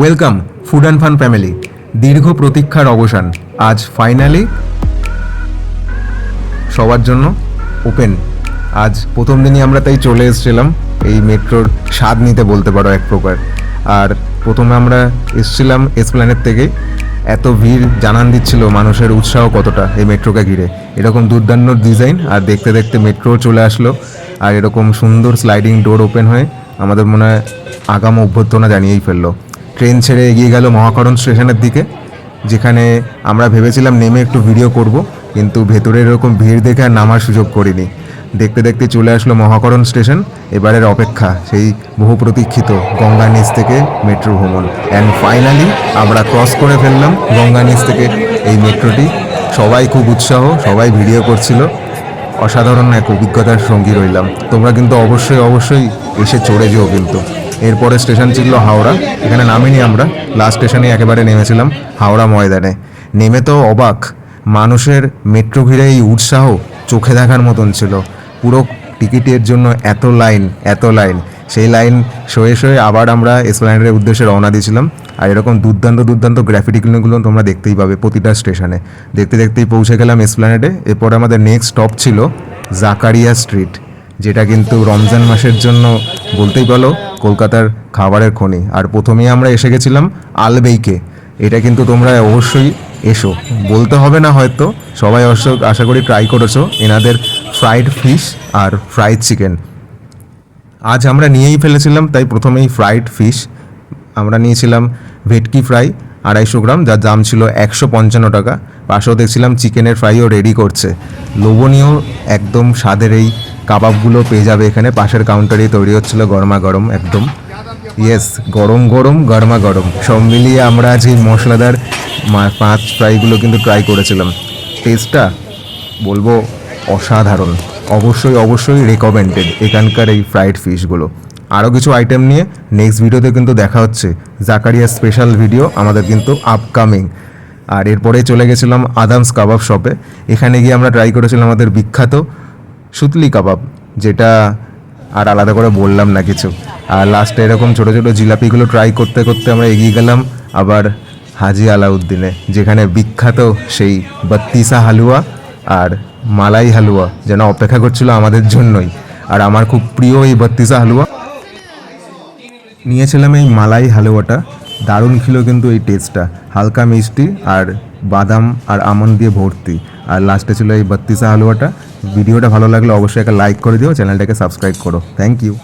Welcome food and fun family. দীর্ঘ প্রতীক্ষার অবসান আজ ফাইনালি সবার জন্য ওপেন। আজ প্রথম দিনই আমরা তাই চলে এসেছিলাম এই মেট্রোর স্বাদ নিতে বলতে পারো এক প্রকার। আর প্রথমে আমরা এসেছিলাম এসপ্ল্যানেড থেকে। এত ভিড় জানান দিচ্ছিল মানুষের উৎসাহ কতটা এই মেট্রোকে ঘিরে। এরকম দুর্দান্ত ডিজাইন আর দেখতে দেখতে মেট্রো চলে আসলো। আর এরকম সুন্দর স্লাইডিং ডোর ওপেন হয়ে আমাদের মনে হয় আগাম অভ্যর্থনা জানিয়েই ফেললো। ট্রেন ছেড়ে এগিয়ে গেল মহাকরণ স্টেশনের দিকে, যেখানে আমরা ভেবেছিলাম নেমে একটু ভিডিও করব, কিন্তু ভেতরে এরকম ভিড় দেখে আর নামার সুযোগ করিনি। দেখতে দেখতে চলে আসলো মহাকরণ স্টেশন। এবারের অপেক্ষা সেই বহু প্রতীক্ষিত গঙ্গার নিচ থেকে মেট্রো ভ্রমণ। অ্যান্ড ফাইনালি আমরা ক্রস করে ফেললাম গঙ্গার নিচ থেকে এই মেট্রোটি। সবাই খুব উৎসাহ, সবাই ভিডিও করছিল। অসাধারণ এক অভিজ্ঞতার সঙ্গী রইলাম। তোমরা কিন্তু অবশ্যই এসে চড়ে যেও কিন্তু। এরপরে স্টেশন ছিল হাওড়া। এখানে নামিনি আমরা, লাস্ট স্টেশনে একেবারে নেমেছিলাম হাওড়া ময়দানে। নেমে তো অবাক, মানুষের মেট্রো ঘিরে এই উৎসাহ চোখে দেখার মতন ছিল। পুরো টিকিটের জন্য এত লাইন। সেই লাইন শয়ে আবার আমরা এসপ্ল্যানেডের উদ্দেশ্যে রওনা দিয়েছিলাম। আর এরকম দুর্দান্ত গ্রাফিটিগুলো তোমরা দেখতেই পাবে প্রতিটা স্টেশনে। দেখতেই পৌঁছে গেলাম এসপ্ল্যানেডে। এরপরে আমাদের নেক্সট স্টপ ছিল জাকারিয়া স্ট্রিট, যেটা কিন্তু রমজান মাসের জন্য বলতেই বলো কলকাতার খাবারের খনি। আর প্রথমেই আমরা এসে গেছিলাম আলবেইকে। এটা কিন্তু তোমরা অবশ্যই এসো, বলতে হবে না হয়তো, সবাই আশা করি ট্রাই করেছো এনাদের ফ্রাইড ফিশ আর ফ্রাইড চিকেন। আজ আমরা নিয়েই ফেলেছিলাম, তাই প্রথমেই ফ্রাইড ফিশ আমরা নিয়েছিলাম ভেটকি ফ্রাই 250 গ্রাম, যার দাম ছিল 155 টাকা। পাশেও দেখছিলাম চিকেনের ফ্রাইও রেডি করছে। লোভনীয় একদম স্বাদের এই কাবাবগুলো পেয়ে যাবে এখানে। পাশের কাউন্টারেই তৈরি হচ্ছিল গরমা গরম একদম। ইয়েস, গরমা গরম সব মিলিয়ে আমরা আজ এই মশলাদার 5 ফ্রাইগুলো কিন্তু ট্রাই করেছিলাম। টেস্টটা বলবো অসাধারণ। অবশ্যই রেকমেন্ডেড এখানকার এই ফ্রাইড ফিশগুলো। আরও কিছু আইটেম নিয়ে নেক্সট ভিডিওতে কিন্তু দেখা হচ্ছে। জাকারিয়া স্পেশাল ভিডিও আমাদের কিন্তু আপকামিং। আর এরপরে চলে গেছিলাম আদামস কাবাব শপে। এখানে গিয়ে আমরা ট্রাই করেছিলাম আমাদের বিখ্যাত সুতলি কাবাব, যেটা আর আলাদা করে বললাম না কিছু। আর লাস্টে এরকম ছোটো জিলাপিগুলো ট্রাই করতে আমরা এগিয়ে গেলাম আবার হাজি আলাউদ্দিনে, যেখানে বিখ্যাত সেই বত্তিসা হালুয়া আর মালাই হালুয়া যেন অপেক্ষা করছিল আমাদের জন্যই। আর আমার খুব প্রিয় এই বত্তিসা হালুয়া। নিয়েছিলাম এই মালাই হালুয়াটা, দারুণ ছিল কিন্তু এই টেস্টটা, হালকা মিষ্টি আর বাদাম আর আমন্ড দিয়ে ভর্তি। আর লাস্টে ছিল এই বত্তিসা হালুয়াটা। ভিডিওটা ভালো লাগলে অবশ্যই একটা লাইক করে দিও, চ্যানেলটাকে সাবস্ক্রাইব করো। Thank you.